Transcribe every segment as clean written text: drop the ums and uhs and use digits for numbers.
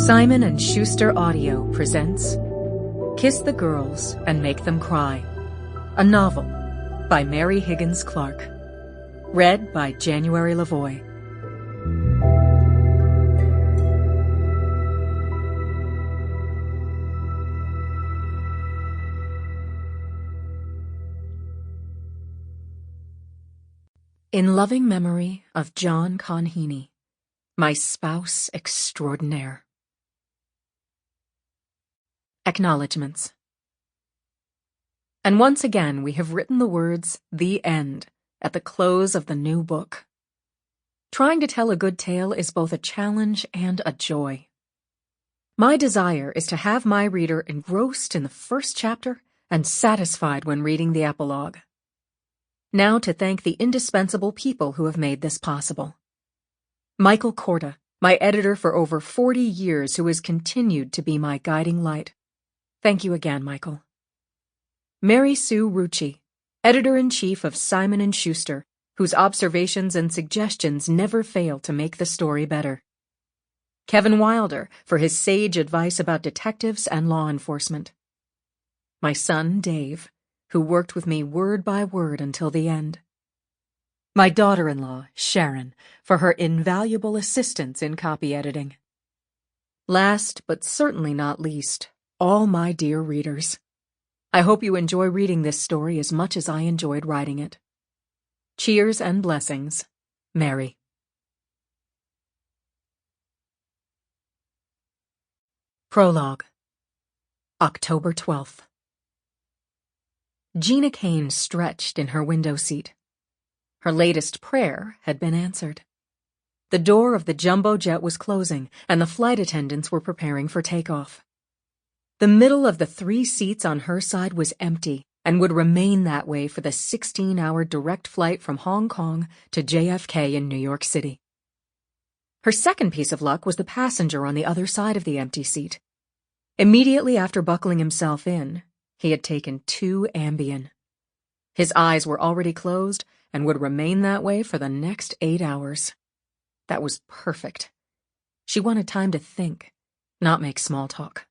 Simon and Schuster Audio presents Kiss the Girls and Make Them Cry, a novel by Mary Higgins Clark, read by January Lavoy. In loving memory of John Conheeney, my spouse extraordinaire. Acknowledgements. And once again we have written the words, "The End," at the close of the new book. Trying to tell a good tale is both a challenge and a joy. My desire is to have my reader engrossed in the first chapter and satisfied when reading the epilogue. Now to thank the indispensable people who have made this possible. Michael Korda, my editor for over 40 years, who has continued to be my guiding light. Thank you again, Michael. Mary Sue Rucci, editor-in-chief of Simon & Schuster, whose observations and suggestions never fail to make the story better. Kevin Wilder, for his sage advice about detectives and law enforcement. My son, Dave, who worked with me word by word until the end. My daughter-in-law, Sharon, for her invaluable assistance in copy editing. Last, but certainly not least, all my dear readers. I hope you enjoy reading this story as much as I enjoyed writing it. Cheers and blessings, Mary. Prologue, October 12th. Gina Kane stretched in her window seat. Her latest prayer had been answered. The door of the jumbo jet was closing, and the flight attendants were preparing for takeoff. The middle of the 3 seats on her side was empty, and would remain that way for the 16-hour direct flight from Hong Kong to JFK in New York City. Her second piece of luck was the passenger on the other side of the empty seat. Immediately after buckling himself in, he had taken 2 Ambien. His eyes were already closed and would remain that way for the next 8 hours. That was perfect. She wanted time to think, not make small talk.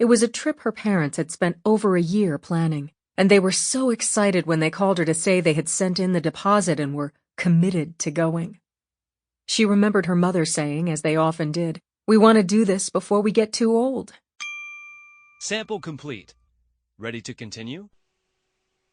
It was a trip her parents had spent over a year planning, and they were so excited when they called her to say they had sent in the deposit and were committed to going. She remembered her mother saying, as they often did, "We want to do this before we get too old." Sample complete. Ready to continue?